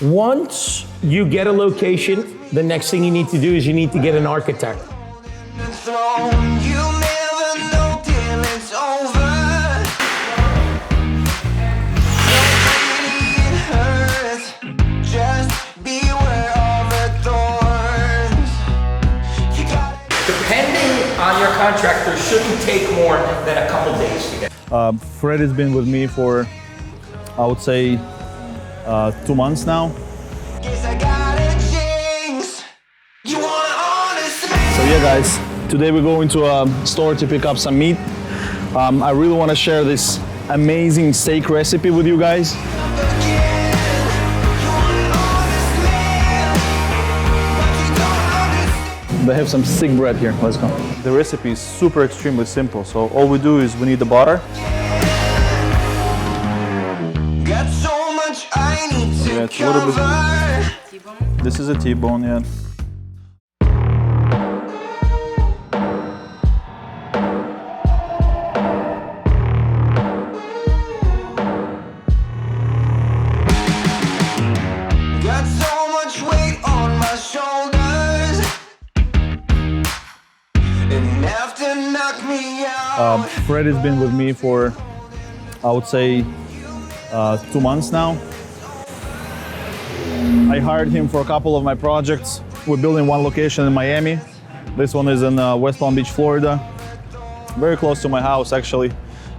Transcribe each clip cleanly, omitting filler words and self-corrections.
Once you get a location, the next thing you need to do is you need to get an architect. Depending on your contractor, shouldn't take more than a couple days to get. Fred has been with me for, I would say, 2 months now. So yeah guys, today we're going to a store to pick up some meat. I really want to share this amazing steak recipe with you guys. They have some sick bread here, let's go. The recipe is super extremely simple, so all we do is we need the butter. Yeah, it's a little bit. T-bone? This is a T-bone, yeah. Got so much weight on my shoulders. Enough to knock me out. Fred has been with me for, I would say, 2 months now. I hired him for a couple of my projects. We're building one location in Miami. This one is in West Palm Beach, Florida. Very close to my house, actually.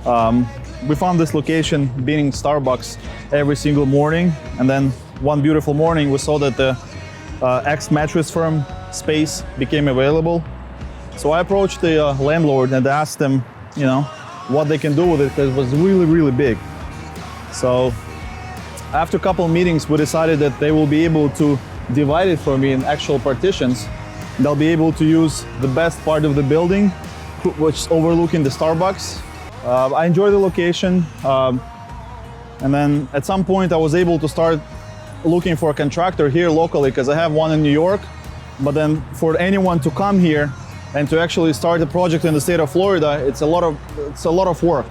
We found this location beating Starbucks every single morning. And then one beautiful morning, we saw that the ex-mattress firm space became available. So I approached the landlord and asked them, you know, what they can do with it, because it was really, really big. So after a couple of meetings, we decided that they will be able to divide it for me in actual partitions. They'll be able to use the best part of the building, which is overlooking the Starbucks. I enjoy the location. And then at some point I was able to start looking for a contractor here locally, because I have one in New York. But then for anyone to come here and to actually start a project in the state of Florida, it's a lot of work.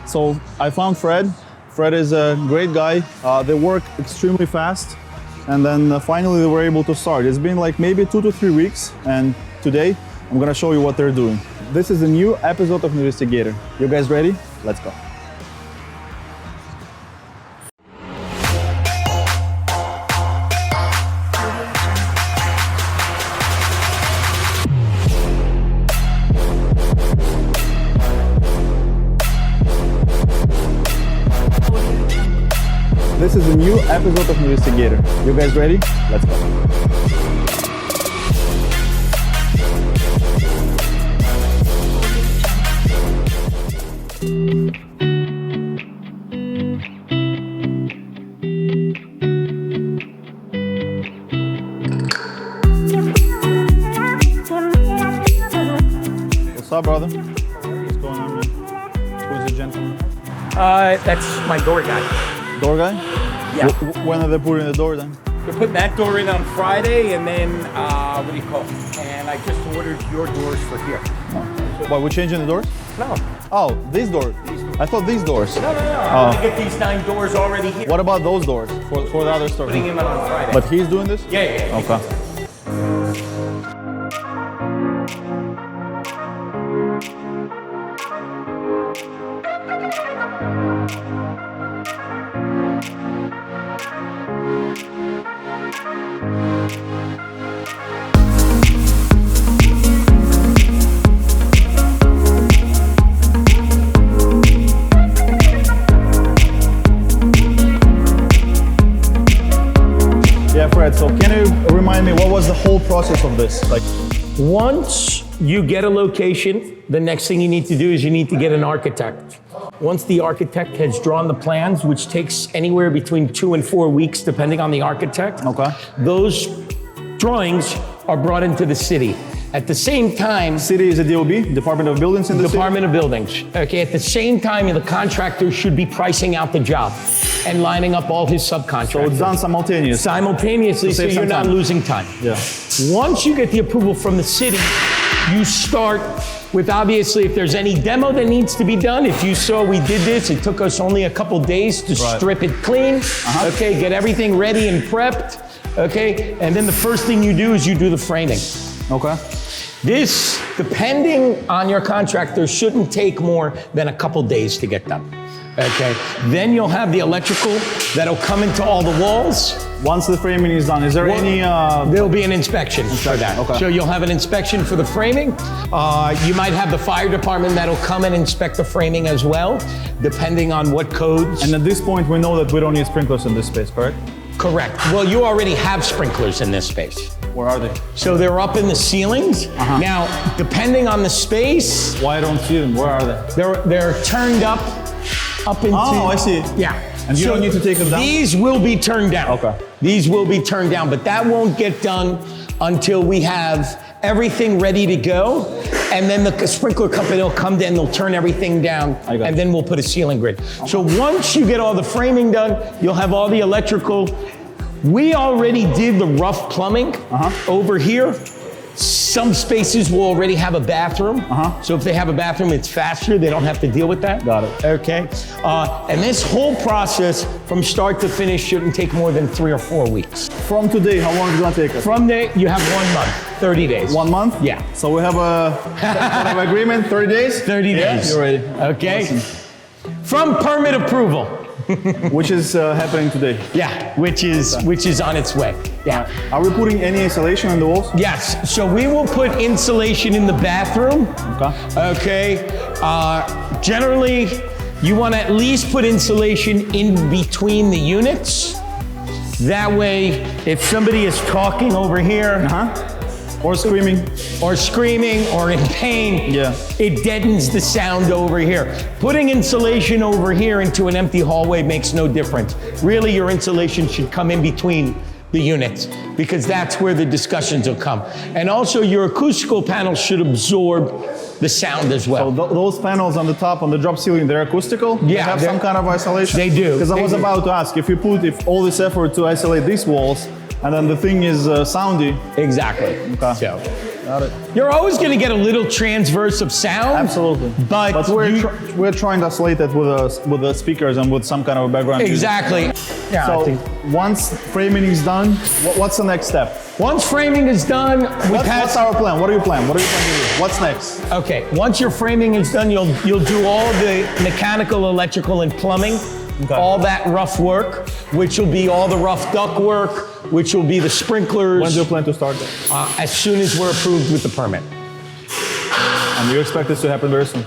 So I found Fred. Fred is a great guy. They work extremely fast. And then finally they were able to start. It's been like maybe 2 to 3 weeks. And today I'm gonna show you what they're doing. This is a new episode of Investigator. You guys ready? Let's go. This is a new episode of Investigator. You guys ready? Let's go. What's up, brother? What's going on, man? Who's the gentleman? That's my door guy. Door guy? Yeah. When are they putting the door then? We're putting that door in on Friday, and then, what do you call it? And I just ordered your doors for here. Oh. What, we're changing the doors? No. Oh, these doors. I thought these doors. No. I'm gonna get these 9 doors already here. What about those doors for the other store? Putting him on Friday. But he's doing this? Yeah. Okay. Yeah, Fred, so can you remind me, what was the whole process of this? Like, once you get a location, the next thing you need to do is you need to get an architect. Once the architect has drawn the plans, which takes anywhere between 2 and 4 weeks, depending on the architect, okay. those drawings are brought into the city. At the same time, City is a DOB, Department of Buildings in the Department of Buildings. Okay, at the same time, the contractor should be pricing out the job and lining up all his subcontractors. So it's done simultaneously. Simultaneously, so you're not losing time. Yeah. Once you get the approval from the city, you start with obviously if there's any demo that needs to be done. If you saw we did this, it took us only a couple days to strip it clean. Okay, get everything ready and prepped. Okay, and then the first thing you do is you do the framing. Okay. This, depending on your contractor, shouldn't take more than a couple days to get done. Okay, then you'll have the electrical that'll come into all the walls. Once the framing is done, is there any? There'll be an inspection for that. Okay. So you'll have an inspection for the framing. You might have the fire department that'll come and inspect the framing as well, depending on what codes. And at this point, we know that we don't need sprinklers in this space, correct? Correct. Well, you already have sprinklers in this space. Where are they? So they're up in the ceilings. Now, depending on the space, Why I don't see them? Where are they? they're turned up into. Oh, I see. Yeah. And you don't need to take them down? These will be turned down. Okay. These will be turned down, but that won't get done until we have everything ready to go. And then the sprinkler company will come in, they'll turn everything down, and then we'll put a ceiling grid. So once you get all the framing done, you'll have all the electrical. We already did the rough plumbing over here. Some spaces will already have a bathroom. So if they have a bathroom, it's faster. They don't have to deal with that. Got it. Okay. And this whole process from start to finish shouldn't take more than 3 or 4 weeks. From today, how long is it gonna take us? From there, you have 1 month, 30 days. 1 month? Yeah. So we have a agreement, 30 days? 30 days. Yeah, you're ready. Okay. Awesome. From permit approval. Which is happening today. Yeah, which is on its way. Yeah. Are we putting any insulation on the walls? Yes. So we will put insulation in the bathroom. Okay. Generally, you want to at least put insulation in between the units. That way, if somebody is talking over here, Or screaming. or in pain, Yeah. it deadens the sound over here. Putting insulation over here into an empty hallway makes no difference. Really, your insulation should come in between the units because that's where the discussions will come. And also your acoustical panels should absorb the sound as well. So those panels on the top, on the drop ceiling, they're acoustical? Yeah, They have some kind of isolation? They do. Because I They was do. about to ask, if all this effort to isolate these walls, and then the thing is soundy. Exactly. Okay. So Got it. you're always going to get a little transverse of sound. Absolutely. But we're trying to isolate it with the speakers and with some kind of a background music. Exactly. Yeah, I So think. once framing is done, what's the next step? Once framing is done, What's our plan? What do you plan? What do you plan to do? What's next? Okay, once your framing is done, you'll do all the mechanical, electrical, and plumbing, all that rough work, which will be all the rough duct work, which will be the sprinklers. When do you plan to start? As soon as we're approved with the permit. And you expect this to happen very soon?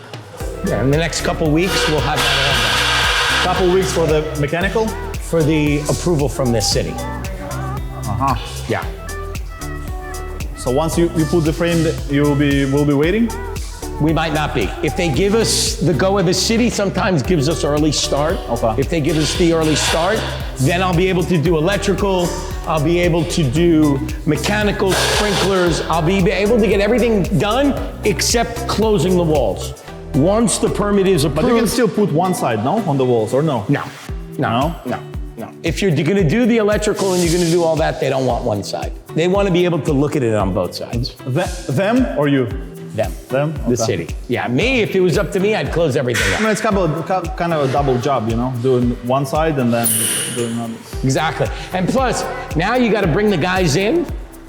Yeah, in the next couple weeks, we'll have that all done. Couple weeks for the mechanical? For the approval from this city. Yeah. So once you put the frame, we'll be waiting? We might not be. If they give us the go of the city, sometimes gives us early start. Okay. If they give us the early start, then I'll be able to do electrical, I'll be able to do mechanical, sprinklers, I'll be able to get everything done except closing the walls. Once the permit is approved. But you can still put one side, no? On the walls, or no? No. If you're gonna do the electrical and you're gonna do all that, they don't want one side. They want to be able to look at it on both sides. Them or you? Them. Them? The Okay. city. Yeah, me, if it was up to me, I'd close everything I up. mean, it's kind of a double job, you know? Doing one side and then doing another. Exactly. And plus, now you got to bring the guys in.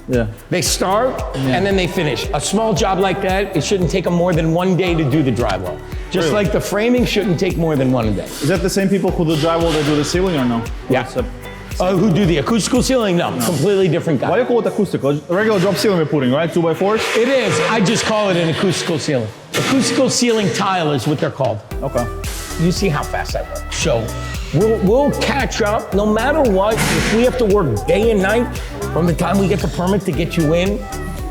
Yeah. They start and then they finish. A small job like that, it shouldn't take them more than 1 day to do the drywall. Just Really? like the framing shouldn't take more than 1 day. Is that the same people who do drywall that do the ceiling or no? Yeah. Who do the acoustical ceiling? No, completely different guy. Why do you call it acoustical? A regular drop ceiling we're putting, right? 2x4s? It is. I just call it an acoustical ceiling. Acoustical ceiling tile is what they're called. Okay. You see how fast I work. So we'll catch up no matter what. If we have to work day and night from the time we get the permit to get you in.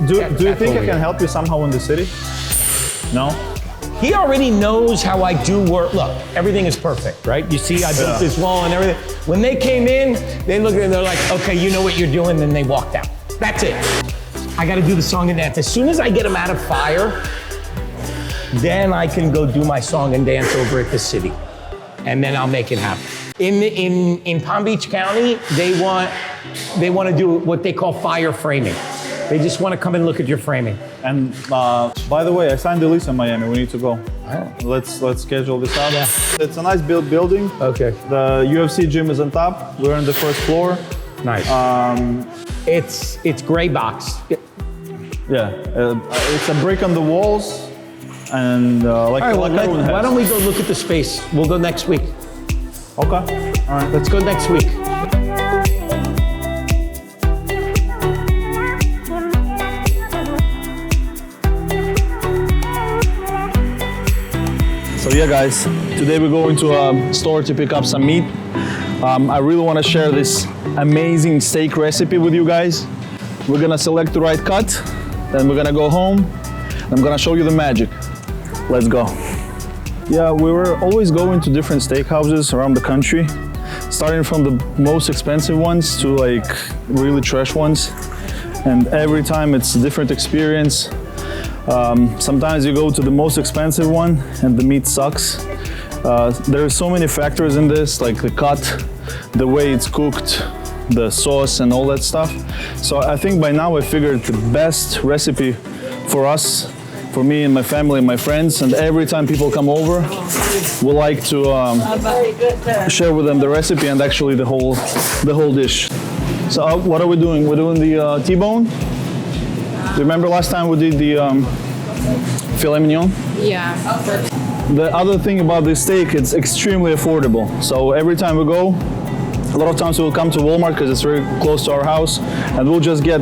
Do you that's think what I we can do. help you somehow in the city? No? He already knows how I do work. Look, everything is perfect, right? You see, I built this wall and everything. When they came in, they looked at it, they're like, okay, you know what you're doing, then they walked out. That's it. I gotta do the song and dance. As soon as I get them out of fire, then I can go do my song and dance over at the city. And then I'll make it happen. In Palm Beach County, they want to do what they call fire framing. They just want to come and look at your framing. And by the way, I signed the lease in Miami. We need to go. Let's schedule this out. Yeah. It's a nice built building. Okay. The UFC gym is on top. We're on the first floor. Nice. It's gray box. Yeah, it's a brick on the walls, and like. All right, like everyone has. why don't we go look at the space? We'll go next week. Okay. All right. Let's go next week. So yeah, guys, today we're going to a store to pick up some meat. I really want to share this amazing steak recipe with you guys. We're gonna select the right cut, then we're gonna go home. I'm gonna show you the magic. Let's go. Yeah, we were always going to different steakhouses around the country, starting from the most expensive ones to like really trash ones. And every time it's a different experience. Sometimes you go to the most expensive one and the meat sucks. There are so many factors in this, like the cut, the way it's cooked, the sauce and all that stuff. So I think by now I figured the best recipe for us, for me and my family and my friends, and every time people come over, we like to share with them the recipe and actually the whole dish. So what are we doing? We're doing the T-bone. Remember last time we did the filet mignon? Yeah. The other thing about this steak, it's extremely affordable. So every time we go, a lot of times we'll come to Walmart because it's very close to our house, and we'll just get,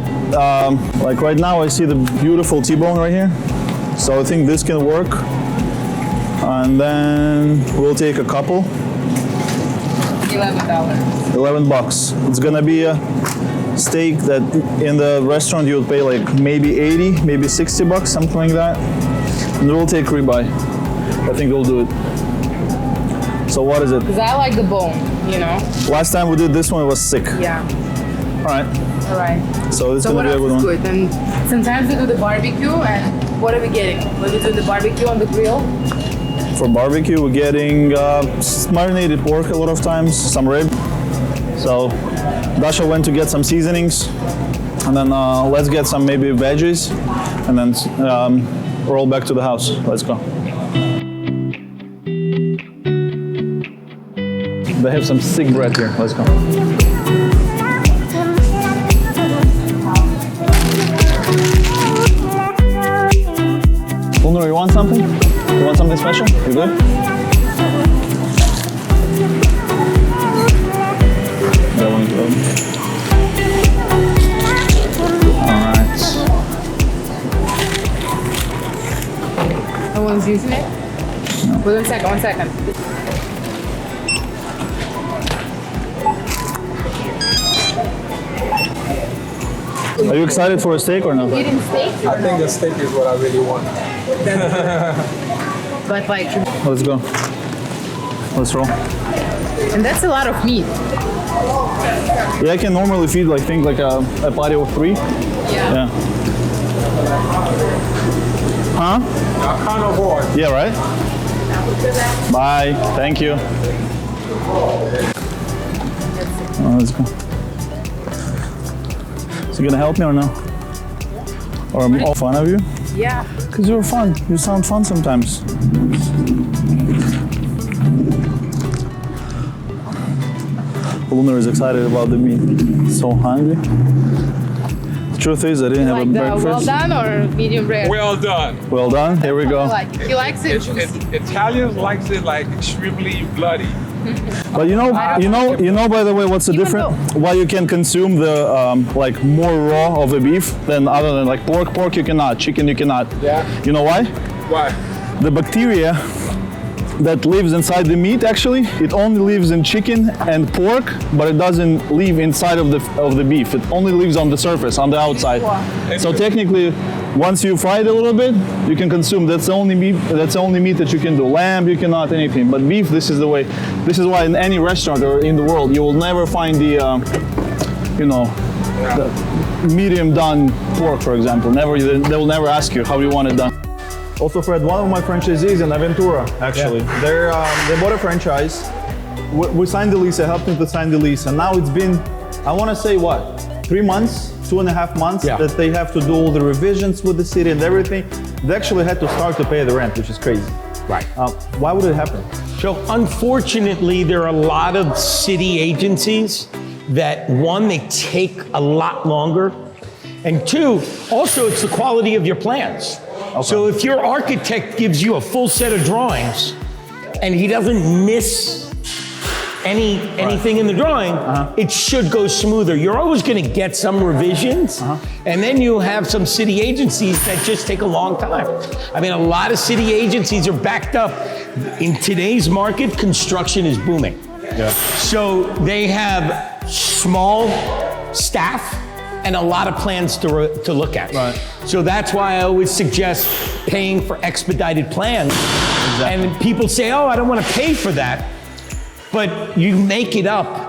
like right now I see the beautiful T-bone right here. So I think this can work. And then we'll take a couple. $11. 11 bucks. It's gonna be a steak that in the restaurant you would pay like maybe 80, maybe 60 bucks, something like that. And we'll take ribeye. I think we'll do it. So what is it? Because I like the bone, you know? Last time we did this one, it was sick. Yeah. All right. All right. So it's So gonna what be a else good is one. good? And sometimes we do the barbecue, and what are we getting? We're doing the barbecue on the grill. For barbecue, we're getting marinated pork a lot of times, some rib. So Dasha went to get some seasonings, and then let's get some maybe veggies, and then roll back to the house. Let's go. They have some sick bread here. Let's go. Ulner, you want something? You want something special? You good? That one's good. Alright. No one's using it? No. Wait 1 second. Are you excited for a steak or not? Eating steak? I think the steak is what I really want. But like, Let's go. Let's roll. and that's a lot of meat. Yeah, I can normally feed like think like a party of 3. Yeah. Huh? I can't avoid. Yeah, right? Bye. Thank you. Let's go. Is he gonna help me or no? Or I'm all fun of you? Yeah. Because you're fun. You sound fun sometimes. Ulner is excited about the meat. So hungry. The truth is, I didn't have a Like the well breakfast. done or medium rare? Well done. Well done. Here we I go. like it. He likes it. Italians likes it like extremely bloody. But you know. By the way, what's the Even difference? Why you can consume the like more raw of the beef than other than like pork? Pork you cannot. Chicken you cannot. Yeah. You know why? Why? The bacteria that lives inside the meat actually, it only lives in chicken and pork, but it doesn't live inside of the beef. It only lives on the surface, on the outside. So technically, once you fry it a little bit, you can consume. That's the only meat. That's the only meat that you can do. Lamb, you cannot anything. But beef, this is the way. This is why in any restaurant or in the world, you will never find the, the medium done pork, for example. Never. They will never ask you how you want it done. Also, Fred, one of my franchisees in Aventura, actually, they bought a franchise. We signed the lease. I helped them to sign the lease, and now it's been, I want to say what, 3 months 2.5 months Yeah. that they have to do all the revisions with the city and everything. They actually had to start to pay the rent, which is crazy. Right. Why would it happen? So unfortunately, there are a lot of city agencies that, one, they take a lot longer, and two, also it's the quality of your plans. So if your architect gives you a full set of drawings and he doesn't miss anything in the drawing, it should go smoother. You're always going to get some revisions, and then you have some city agencies that just take a long time. I mean, a lot of city agencies are backed up. In today's market, construction is booming. Yeah. So they have small staff and a lot of plans to look at. Right. So that's why I always suggest paying for expedited plans. Exactly. And people say, oh, I don't want to pay for that. But you make it up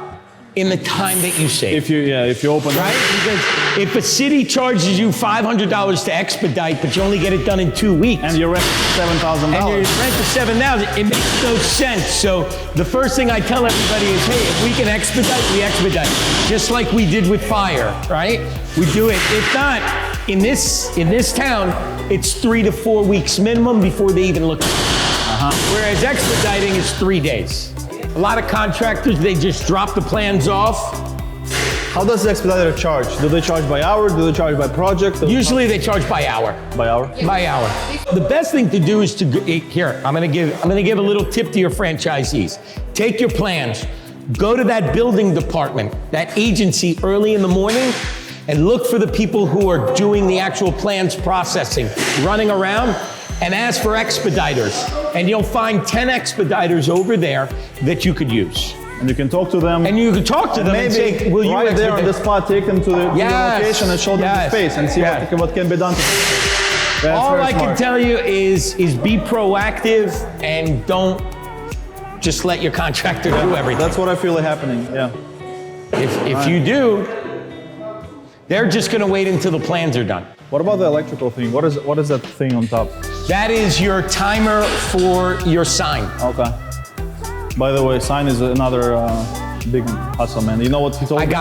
in the time that you save. If you open right? Because if a city charges you $500 to expedite, but you only get it done in 2 weeks, and your rent is $7,000. and your rent is $7,000, it makes no sense. So the first thing I tell everybody is, hey, if we can expedite, we expedite. Just like we did with fire, right? We do it. If not, in this town, it's 3 to 4 weeks minimum before they even look at it. Whereas expediting is 3 days. A lot of contractors, they just drop the plans off. How does the expediter charge? Do they charge by hour? Do they charge by project? Usually they charge by hour. By hour? By hour. The best thing to do is to here. I'm going to give a little tip to your franchisees. Take your plans, go to that building department, that agency early in the morning, and look for the people who are doing the actual plans processing, running around, and ask for expediters. And you'll find 10 expediters over there that you could use. And you can talk to them. And you can talk to them and say, will you right there on expedite? the spot, take them to the location and show them the space and see what can be done to them. That's all very I smart. can tell you is be proactive and don't just let your contractor do everything. That's what I feel is happening, yeah. If you do, they're just going to wait until the plans are done. What about the electrical thing? What is that thing on top? That is your timer for your sign. Okay. By the way, sign is another big hustle, man. You know what he told me? The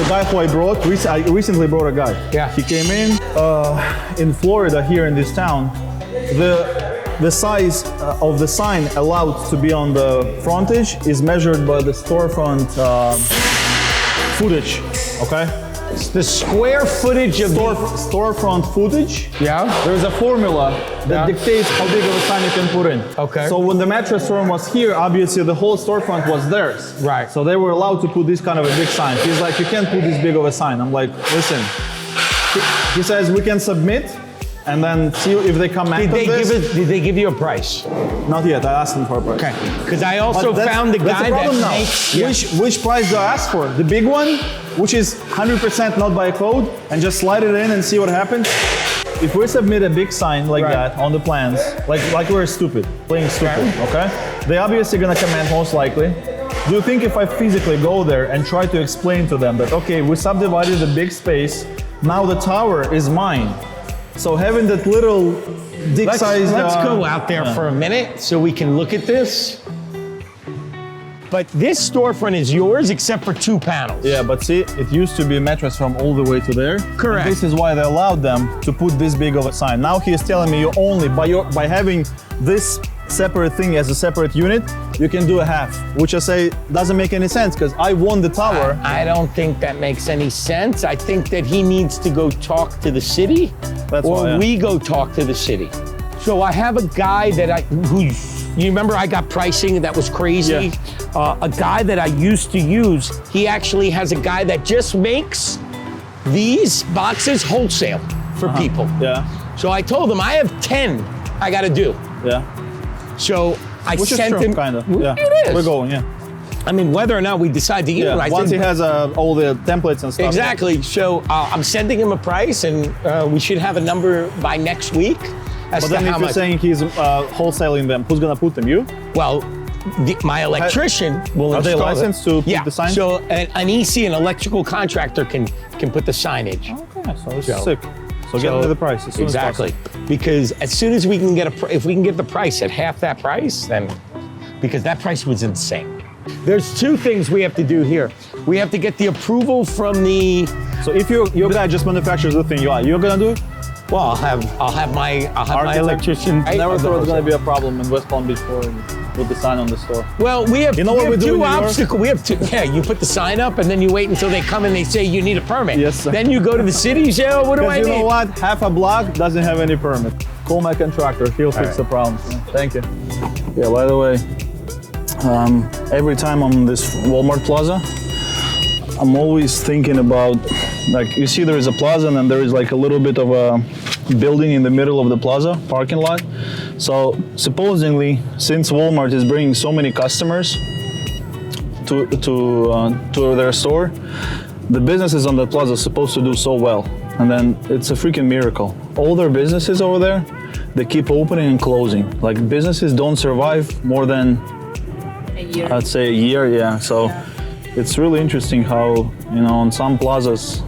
guy who I recently brought a guy. Yeah. He came in Florida, here in this town. The size of the sign allowed to be on the frontage is measured by the storefront footage, okay? The square footage of storefront footage. Yeah. There's a formula that dictates how big of a sign you can put in. Okay. So when the mattress room was here, obviously the whole storefront was theirs. Right. So they were allowed to put this kind of a big sign. He's like, you can't put this big of a sign. I'm like, listen. He says we can submit and then see if they come after this. Did they give you a price? Not yet. I asked them for a price. Okay. Because I also found the guy that makes. Yeah. Which price do I ask for? The big one, which is 100% not by code, and just slide it in and see what happens? If we submit a big sign like that on the plans, like we're stupid, playing stupid, okay? They obviously gonna comment most likely. Do you think if I physically go there and try to explain to them that, okay, we subdivided a big space, now the tower is mine. So having that little dick size. Let's go out there for a minute so we can look at this. But this storefront is yours except for 2 panels. Yeah, but see, it used to be a mattress from all the way to there. Correct. And this is why they allowed them to put this big of a sign. Now he is telling me you only, by having this separate thing as a separate unit, you can do a half, which I say doesn't make any sense because I won the tower. I don't think that makes any sense. I think that he needs to go talk to the city, we go talk to the city. So I have a guy that you remember I got pricing that was crazy? Yeah. A guy that I used to use, he actually has a guy that just makes these boxes wholesale for people. Yeah. So I told him I have 10 I gotta do. Yeah. So I Which sent is true, him. kind of. Yeah. It is. We're going, yeah. I mean, whether or not we decide to utilize Once it. he has all the templates and stuff. Exactly. So I'm sending him a price, and we should have a number by next week. As But to then how if you're much. saying he's wholesaling them, who's gonna put them? You? Well, my electrician will Are they install licensed it. to put the sign? So an EC, an electrical contractor, can put the signage. Okay, so it's sick. So get me the price as soon as exactly. possible. Because as soon as we can get if we can get the price at half that price, then because that price was insane. There's 2 things we have to do here. We have to get the approval from the So if your guy just manufactures the thing, you're gonna do it? Well, I'll have my electrician. I never thought it was gonna be a problem in West Palm Beach, Florida, with the sign on the store. Well, we have, You know what we do two in New York? obstacles. We have two. Yeah, you put the sign up and then you wait until they come and they say you need a permit. Yes, sir. Then you go to the city, you say, oh, what do I Because need? you know what? Half a block doesn't have any permit. Call my contractor, he'll fix the problem. Thank you. Yeah, by the way, every time I'm in this Walmart Plaza, I'm always thinking about, like, you see there is a plaza and then there is like a little bit of a building in the middle of the plaza, parking lot. So supposedly, since Walmart is bringing so many customers to their store, the businesses on the plaza are supposed to do so well. And then it's a freaking miracle. All their businesses over there, they keep opening and closing. Like businesses don't survive more than, A year. I'd say, a year, yeah. So it's really interesting how, you know, on some plazas,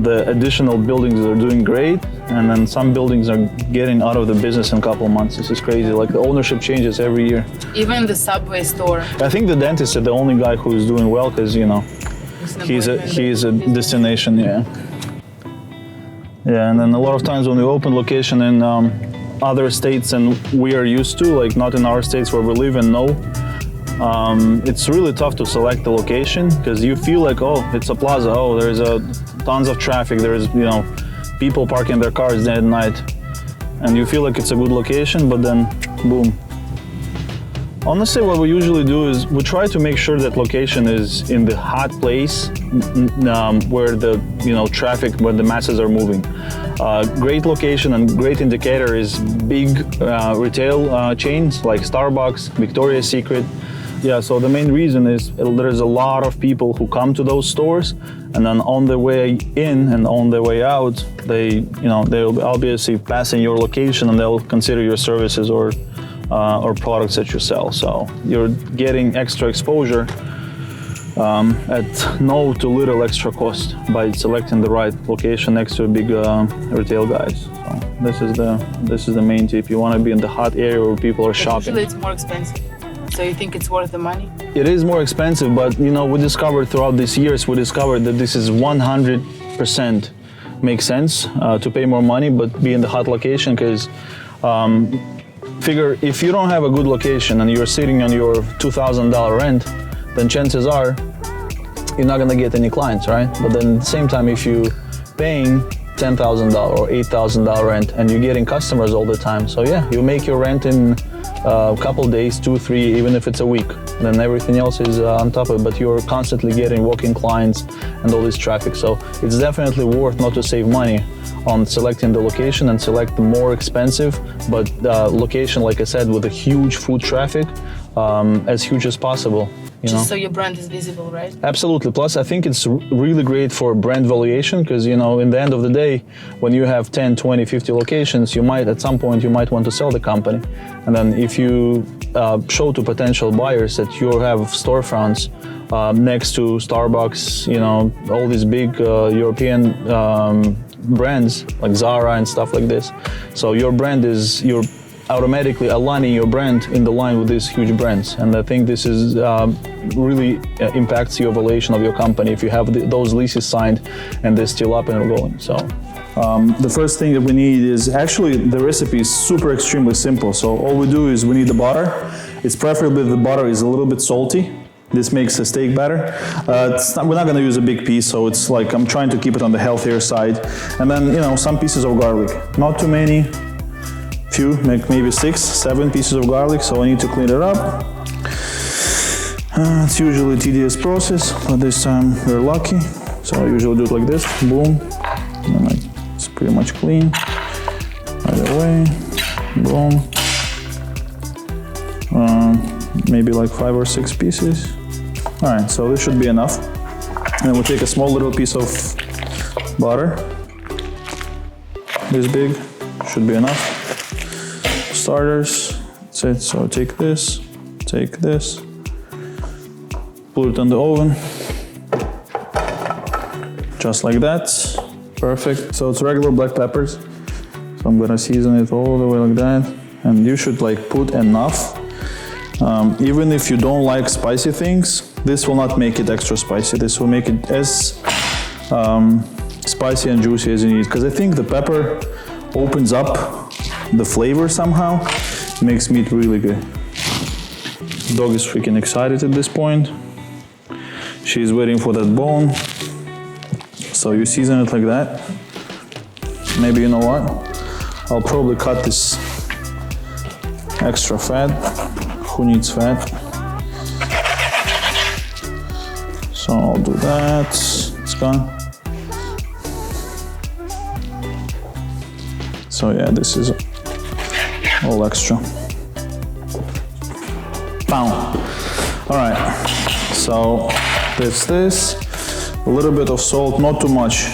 the additional buildings are doing great, and then some buildings are getting out of the business in a couple of months. This is crazy. Like the ownership changes every year. Even the Subway store. I think the dentist is the only guy who is doing well because, you know, he's a destination, yeah. Yeah, and then a lot of times when we open location in other states and we are used to, like not in our states where we live and know, it's really tough to select the location because you feel like, oh, it's a plaza, oh, there's tons of traffic, there's, you know, people parking their cars day and night, and you feel like it's a good location, but then boom. Honestly, what we usually do is we try to make sure that location is in the hot place where the, you know, traffic, where the masses are moving. Great location and great indicator is big retail chains like Starbucks, Victoria's Secret. Yeah, so the main reason is there's a lot of people who come to those stores, and then on the way in and on the way out, they'll obviously pass in your location and they'll consider your services or products that you sell. So you're getting extra exposure at no to little extra cost by selecting the right location next to a big retail guys. So this is the main tip. You want to be in the hot area where people are shopping. Usually it's more expensive. So you think it's worth the money? It is more expensive, but you know, we discovered throughout these years, that this is 100% makes sense to pay more money, but be in the hot location because figure if you don't have a good location and you're sitting on your $2,000 rent, then chances are you're not gonna get any clients, right? But then at the same time, if you're paying $10,000 or $8,000 rent and you're getting customers all the time, so yeah, you make your rent in a couple days, 2, 3, even if it's a week, then everything else is on top of it, but you're constantly getting walk-in clients and all this traffic. So it's definitely worth not to save money on selecting the location and select the more expensive, but location, like I said, with a huge foot traffic, as huge as possible. You know? Just so your brand is visible, right? Absolutely. Plus, I think it's really great for brand valuation because, you know, in the end of the day, when you have 10, 20, 50 locations, at some point, you might want to sell the company. And then if you show to potential buyers that you have storefronts next to Starbucks, you know, all these big European brands like Zara and stuff like this. So you're automatically aligning your brand in the line with these huge brands. And I think this is really impacts your valuation of your company if you have those leases signed and they're still up and going. So the first thing that we need is actually the recipe is super extremely simple. So all we do is we need the butter. It's preferably the butter is a little bit salty. This makes a steak better. We're not gonna use a big piece, so it's like I'm trying to keep it on the healthier side. And then, you know, some pieces of garlic, not too many. Few, maybe 6, 7 pieces of garlic, so I need to clean it up. It's usually a tedious process, but this time we're lucky. So I usually do it like this, boom, and then it's pretty much clean. Right away, boom. Maybe like 5 or 6 pieces. All right, so this should be enough. And then we'll take a small little piece of butter. This big, should be enough. Starters, that's it. So take this, put it in the oven, just like that, perfect. So it's regular black peppers. So I'm gonna season it all the way like that. And you should like put enough. Even if you don't like spicy things, this will not make it extra spicy. This will make it as spicy and juicy as you need. Because I think the pepper opens up the flavor somehow, makes meat really good. Dog is freaking excited at this point. She's waiting for that bone. So you season it like that. Maybe you know what? I'll probably cut this extra fat. Who needs fat? So I'll do that. It's gone. So yeah, this is all extra. Pound. All right. So this. A little bit of salt, not too much.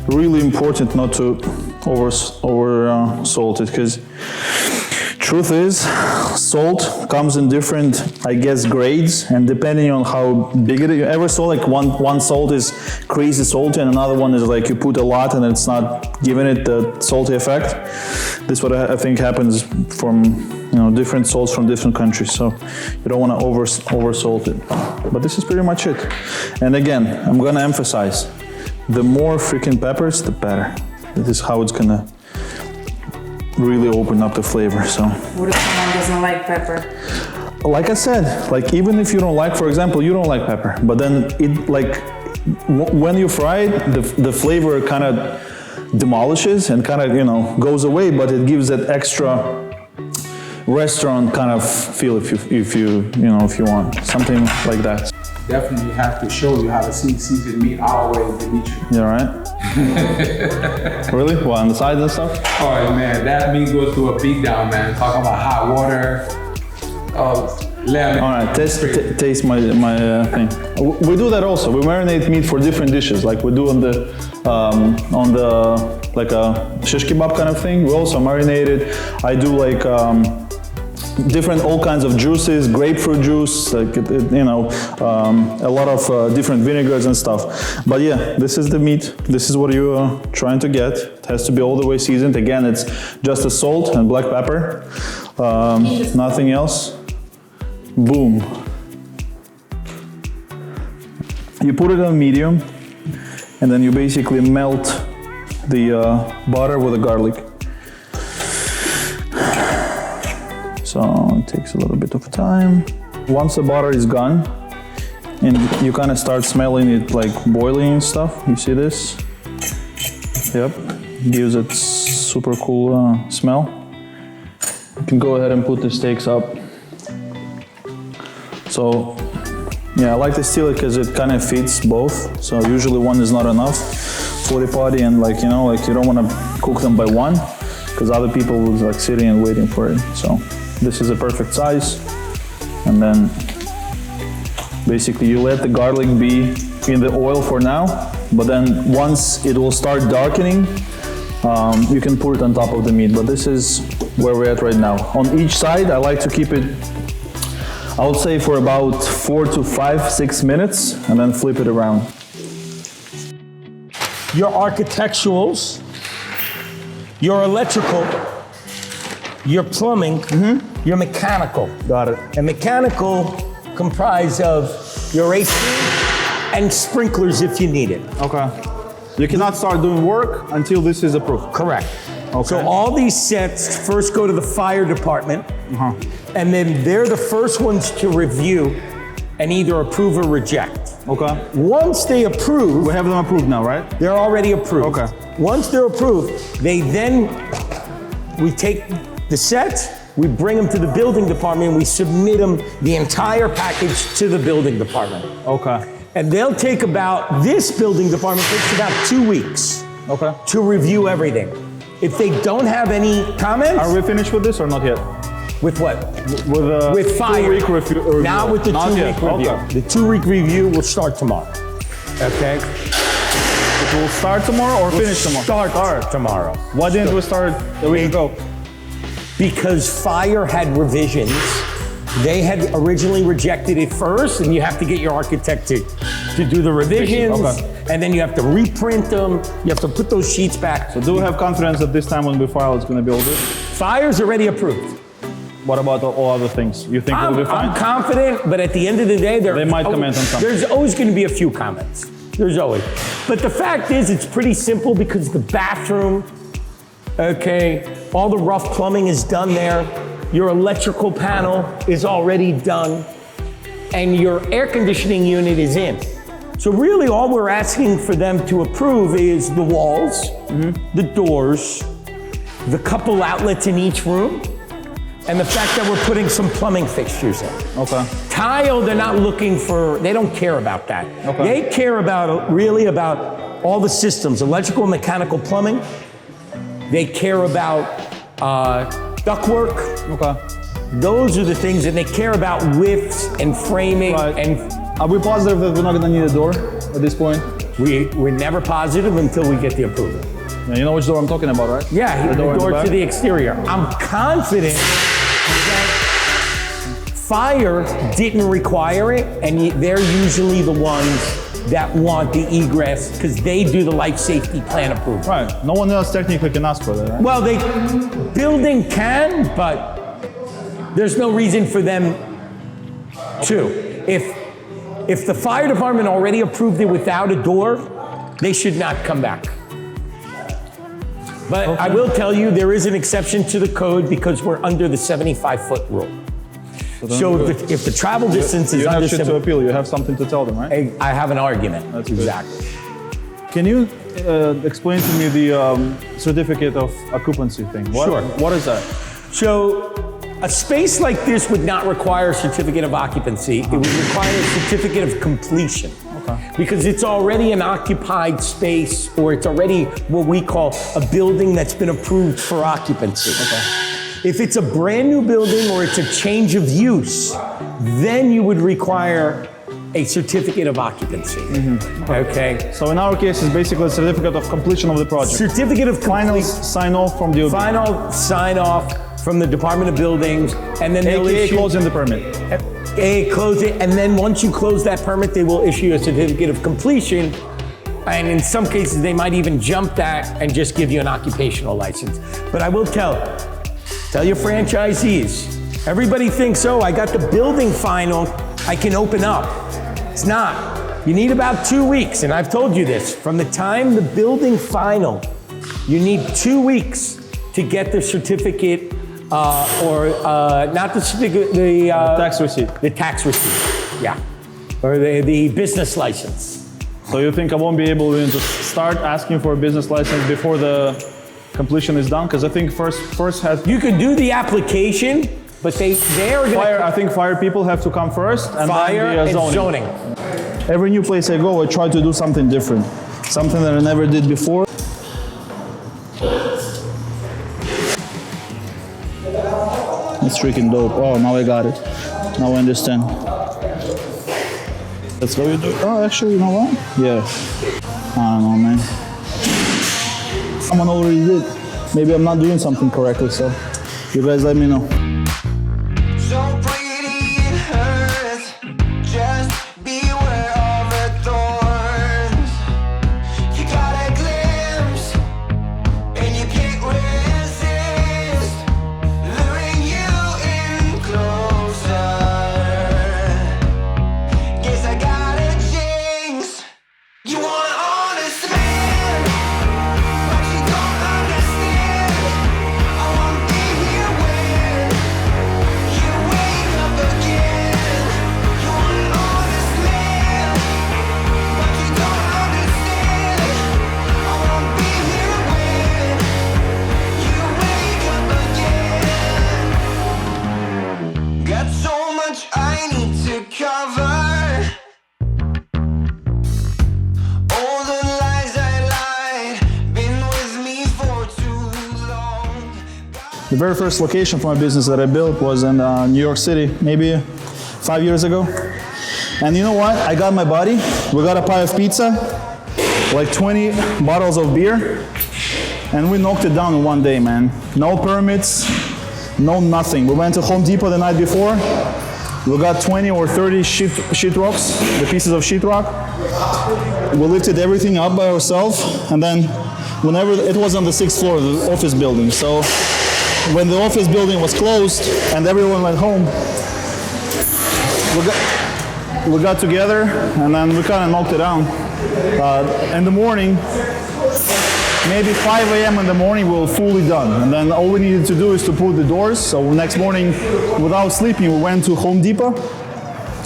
Really important not to over salt it, because truth is, salt comes in different, I guess, grades, and depending on how big it is. You ever saw like one salt is crazy salty and another one is like you put a lot and it's not giving it the salty effect? This is what I think happens from different salts from different countries. So you don't want to over salt it. But this is pretty much it. And again, I'm gonna emphasize, the more freaking peppers, the better. This is how it's gonna really open up the flavor. So What if someone doesn't like pepper? like I said, like even if you don't like, for example, you don't like pepper, but then it like when you fry it, the flavor kind of demolishes and kind of goes away, but it gives that extra restaurant kind of feel if you want something like that. Definitely have to show you how to season meat all the way, Dmitry. You all right? Really? What, on the sides and stuff? Oh man, that meat goes through a beat down, man. Talking about hot water, lemon. All right, taste my thing. We do that also. We marinate meat for different dishes, like we do on the like a shish kebab kind of thing. We also marinate it. I do like different, all kinds of juices, grapefruit juice, like a lot of different vinegars and stuff. But yeah, this is the meat. This is what you're trying to get. It has to be all the way seasoned. Again, it's just a salt and black pepper, nothing else. Boom. You put it on medium, and then you basically melt the butter with the garlic. So it takes a little bit of time. Once the butter is gone, and you kind of start smelling it like boiling and stuff, you see this? Yep, gives it super cool smell. You can go ahead and put the steaks up. So yeah, I like to steal it because it kind of fits both. So usually one is not enough for the party, and like you don't want to cook them by one because other people will like sitting and waiting for it. So this is a perfect size, and then basically you let the garlic be in the oil for now, but then once it will start darkening, you can put it on top of the meat. But this is where we're at right now. On each side, I like to keep it, I would say, for about 4 to 5, 6 minutes, and then flip it around. Your architecturals, your electrical, your plumbing, your mechanical. Got it. And mechanical comprise of your AC and sprinklers if you need it. Okay. You cannot start doing work until this is approved. Correct. Okay. So all these sets first go to the fire department, and then they're the first ones to review and either approve or reject. Okay. Once they approve, We have them approved now, right? they're already approved. Okay. Once they're approved, we take the sets, we bring them to the building department, and we submit them the entire package to the building department. Okay. And they'll take this building department takes about 2 weeks Okay. to review everything. If they don't have any comments, Are we finished with this or not yet? with what? With fire. 2-week review. Now with the Not 2-week yet. review. Okay. The 2-week review will start tomorrow. Okay? It will start tomorrow or finish tomorrow? Start tomorrow. Why didn't we start a week ago? Because fire had revisions. They had originally rejected it first, and you have to get your architect to do the revisions, Okay. and then you have to reprint them. You have to put those sheets back. So do we have confidence that this time when we file it's going to be all good? Fire's already approved. What about all other things? You think it'll be fine? I'm confident, but at the end of the day, They might comment on something. There's always going to be a few comments. There's always. But the fact is, it's pretty simple because the bathroom, okay, all the rough plumbing is done there. Your electrical panel is already done. And your air conditioning unit is in. So really all we're asking for them to approve is the walls, the doors, the couple outlets in each room, and the fact that we're putting some plumbing fixtures in. Okay. Tile, they're not looking for, they don't care about that. Okay. They care really about all the systems, electrical, mechanical, plumbing. They care about ductwork. Okay. Those are the things that they care about, widths and framing. Right. And Are we positive that we're not gonna need a door at this point? we're never positive until we get the approval. Yeah, you know which door I'm talking about, right? Yeah, the door, in the back? to the exterior. I'm confident that fire didn't require it, and they're usually the ones that want the egress because they do the life safety plan approval. Right. No one else technically can ask for that, right? Well, building can, but there's no reason for them to. If the fire department already approved it without a door, they should not come back. But I will tell you, there is an exception to the code because we're under the 75-foot rule. So if the travel distance is you under have shit to appeal. You have something to tell them, right? I have an argument. That's good. exactly. Can you explain to me the certificate of occupancy thing? Sure. What is that? So a space like this would not require a certificate of occupancy. It would require a certificate of completion. Okay. Because it's already an occupied space, or it's already what we call a building that's been approved for occupancy. Okay. If it's a brand new building or it's a change of use, then you would require a certificate of occupancy. Okay? So in our case, it's basically a certificate of completion of the project. Certificate of Final completion. sign off from the Final sign off from the Department of Buildings, and then they'll AKA issue closing the permit. close it, and then once you close that permit, they will issue a certificate of completion. And in some cases, they might even jump that and just give you an occupational license. But I will tell your franchisees, everybody thinks, oh, I got the building final, I can open up. It's not. You need about 2 weeks, and I've told you this. From the time the building final, you need 2 weeks to get the certificate, not the certificate, the Tax receipt. The tax receipt, yeah. Or the business license. So you think I won't be able to start asking for a business license before the completion is done? Because I think first has You can do the application, but they are going fire. to I think fire people have to come first, and fire then the and zoning. Every new place I go, I try to do something different, something that I never did before. It's freaking dope. Oh, now I got it. Now I understand. That's how you do it. Oh, actually, you know what? Yeah. I don't know, man. Someone already did. Maybe I'm not doing something correctly, so you guys let me know. So pretty it hurts. Just beware of the thorns. You got a glimpse, and you can't resist. Luring you in closer. Guess I got a jinx. You want an honest man, but you don't understand. I won't be here when you wake up again. You want an honest man, but you don't understand. I won't be here when you wake up again. Got so much I need to cover. All the lies I lied, been with me for too long. The very first location for my business that I built was in New York City, maybe 5 years ago. And you know what? I got my buddy. We got a pie of pizza, like 20 bottles of beer, and we knocked it down in one day, man. No permits, no nothing. We went to Home Depot the night before. We got 20 or 30 sheet rocks, the pieces of sheetrock. We lifted everything up by ourselves, and then whenever it was on the 6th floor of the office building. So when the office building was closed and everyone went home, we got together and then we kind of knocked it down. in the morning, maybe 5 a.m. in the morning, we were fully done. And then all we needed to do is to put the doors. So next morning, without sleeping, we went to Home Depot.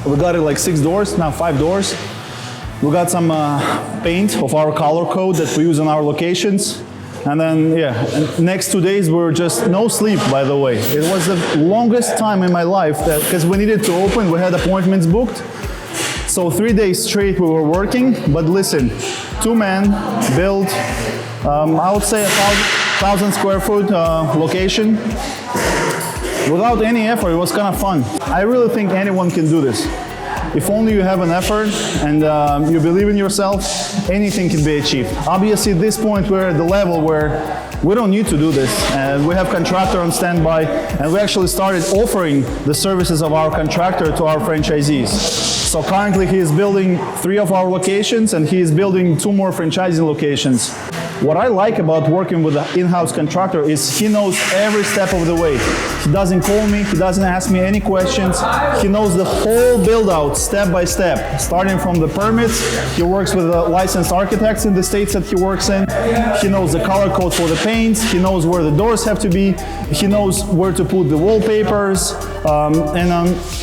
We got it like 6 doors, now 5 doors. We got some paint of our color code that we use in our locations. And then, yeah, next 2 days we were just no sleep, by the way. It was the longest time in my life because we needed to open, we had appointments booked. So 3 days straight we were working, but listen, 2 men built, I would say 1,000 square foot location. Without any effort, it was kind of fun. I really think anyone can do this. If only you have an effort and you believe in yourself, anything can be achieved. Obviously, at this point, we're at the level where we don't need to do this. And we have contractor on standby, and we actually started offering the services of our contractor to our franchisees. So currently, he is building 3 of our locations, and he is building 2 more franchising locations. What I like about working with an in-house contractor is he knows every step of the way. He doesn't call me, he doesn't ask me any questions. He knows the whole build-out step by step, starting from the permits. He works with licensed architects in the states that he works in. He knows the color code for the paints. He knows where the doors have to be. He knows where to put the wallpapers.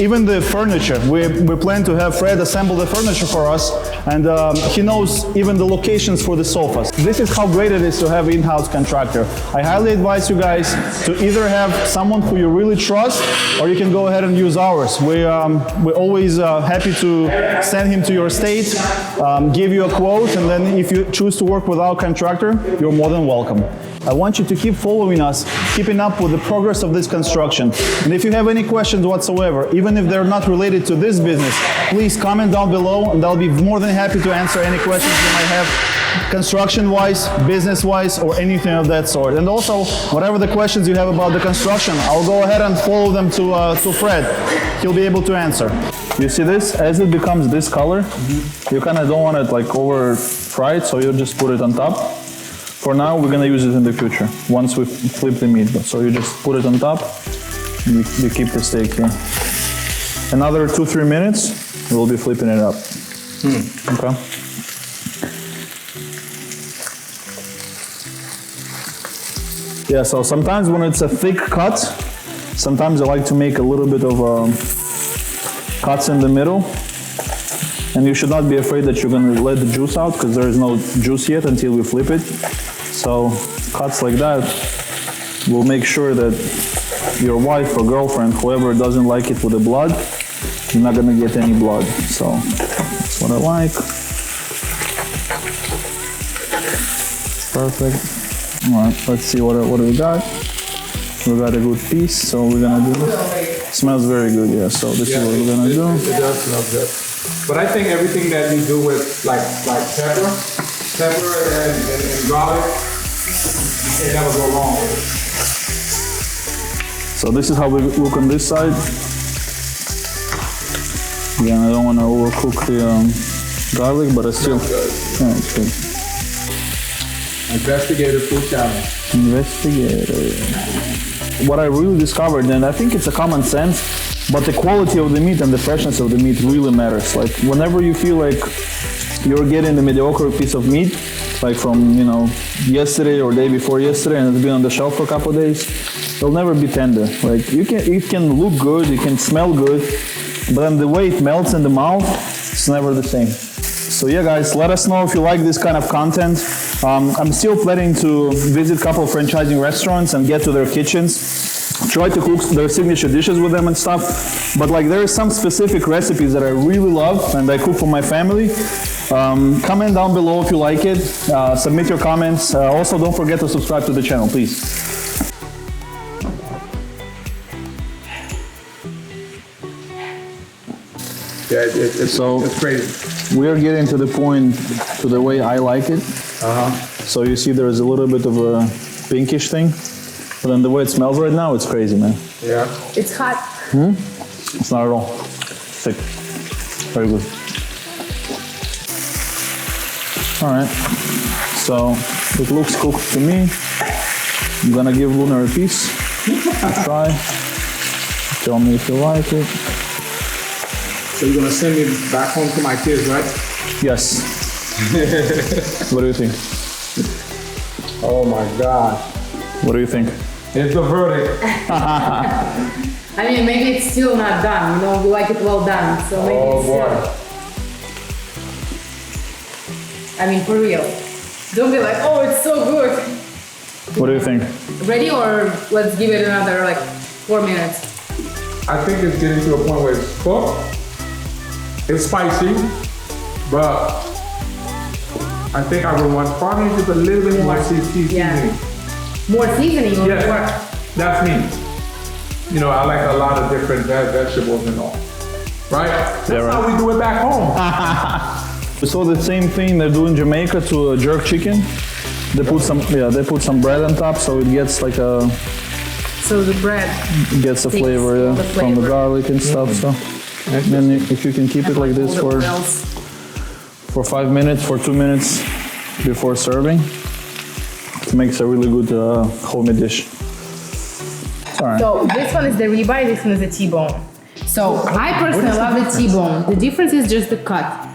Even the furniture. We plan to have Fred assemble the furniture for us, and he knows even the locations for the sofas. This is how great it is to have an in-house contractor. I highly advise you guys to either have someone who you really trust, or you can go ahead and use ours. We're always happy to send him to your state, give you a quote, and then if you choose to work with our contractor, you're more than welcome. I want you to keep following us, keeping up with the progress of this construction. And if you have any questions whatsoever, even if they're not related to this business, please comment down below, and I'll be more than happy to answer any questions you might have, construction-wise, business-wise, or anything of that sort. And also, whatever the questions you have about the construction, I'll go ahead and follow them to Fred. He'll be able to answer. You see this? As it becomes this color, you kind of don't want it like over fried, so you just put it on top. For now, we're gonna use it in the future, once we flip the meat. So you just put it on top, and you keep the steak here. Another 2-3 minutes, we'll be flipping it up. Okay. Yeah, so sometimes when it's a thick cut, sometimes I like to make a little bit of cuts in the middle. And you should not be afraid that you're gonna let the juice out, because there is no juice yet until we flip it. So cuts like that will make sure that your wife or girlfriend, whoever doesn't like it with the blood, you're not gonna get any blood. So that's what I like. Perfect. All right, let's see what we got. We got a good piece, so we're gonna do. Smells very good, yeah. So this is what we're gonna do. It does smell good. But I think everything that we do with like pepper and garlic, you can never go wrong with it. So this is how we look on this side. Again, I don't want to overcook the garlic, but I still. Yeah, it's good. Investigator food challenge. Investigator. What I really discovered, and I think it's a common sense, but the quality of the meat and the freshness of the meat really matters. Like whenever you feel like you're getting the mediocre piece of meat, like from, you know, yesterday or day before yesterday, and it's been on the shelf for a couple of days, it'll never be tender. Like it can look good, it can smell good, but then the way it melts in the mouth, it's never the same. So yeah, guys, let us know if you like this kind of content. I'm still planning to visit a couple of franchising restaurants and get to their kitchens, try to cook their signature dishes with them and stuff. But like there are some specific recipes that I really love and I cook for my family. Comment down below if you like it. Submit your comments. Also, don't forget to subscribe to the channel, please. Yeah, it's crazy. We are getting to the point, to the way I like it. So you see there is a little bit of a pinkish thing, but then the way it smells right now, it's crazy, man. Yeah. It's hot. It's not at all thick. Very good. All right, so it looks cooked to me. I'm gonna give Luna a piece to try. Tell me if you like it. So you're gonna send me back home to my kids, right? Yes. What do you think? Oh my God. What do you think? It's the verdict. I mean, maybe it's still not done, you know, we like it well done, so maybe Oh it's boy. still, I mean, for real. Don't be like, oh, it's so good. What do you think? Ready, or let's give it another like 4 minutes? I think it's getting to a point where it's cooked. It's spicy, but I think I would want probably just a little bit more seasoning. Yeah. More seasoning or Yeah, more? that's me. You know, I like a lot of different vegetables and all. Right? That's right. how we do it back home. We saw the same thing they do in Jamaica to a jerk chicken. They put some bread on top, so it gets like a So the bread. gets the Takes flavor, all the from the flavor. garlic and stuff. So, and then if you can keep it like this all the for oils. 5 minutes, for 2 minutes before serving, it makes a really good homemade dish. All right. So this one is the ribeye, this one is the T-bone. So I personally love the T-bone. The difference is just the cut.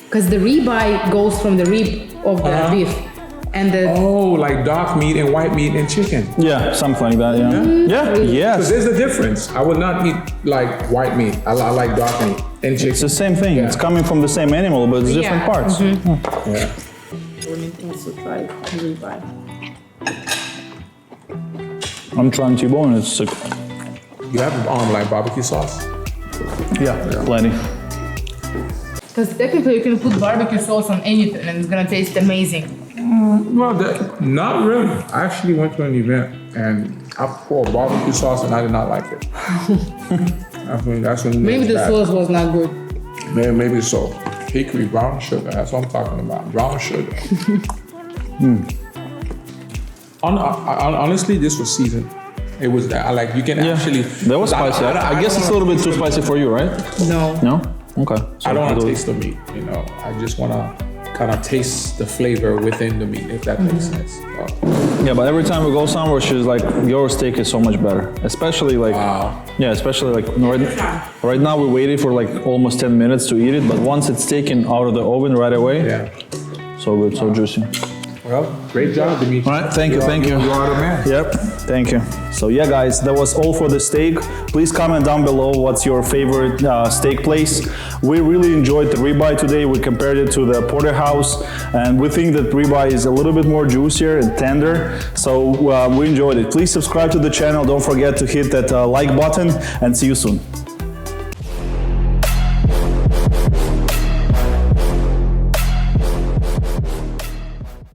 Because the ribeye goes from the rib of the beef. And the Oh, like dark meat and white meat and chicken. Yeah, something like that. Yeah. Yeah. Because Yes. there's a difference. I would not eat like white meat. I like dark meat and chicken. It's the same thing. Yeah. It's coming from the same animal, but it's different Yeah, parts. Yeah. so try ribeye. I'm trying T-bone. It's sick. You have like barbecue sauce? Yeah, plenty. Because technically you can put barbecue sauce on anything and it's gonna taste amazing. Well, not really. I actually went to an event and I poured barbecue sauce and I did not like it. That's when Maybe the sauce was not good. Maybe so. Hickory brown sugar. That's what I'm talking about. Brown sugar. Honestly, this was seasoned. It was like you can actually. That was spicy. I guess it's a little bit too spicy for you, right? No. No? Okay. So I don't want I'll to do it. taste the meat. You know, I just want to kind of taste the flavor within the meat, if that makes sense. Yeah, but every time we go somewhere, she's like, your steak is so much better. Especially like, yeah, especially like right now we waited for like almost 10 minutes to eat it, but once it's taken out of the oven right away, Yeah. so good, so juicy. Well, great job, Dmitry. All right, thank you. You are the man. Yep, thank you. So yeah, guys, that was all for the steak. Please comment down below what's your favorite steak place. We really enjoyed the ribeye today. We compared it to the porterhouse, and we think that ribeye is a little bit more juicier and tender. So we enjoyed it. Please subscribe to the channel. Don't forget to hit that like button, and see you soon.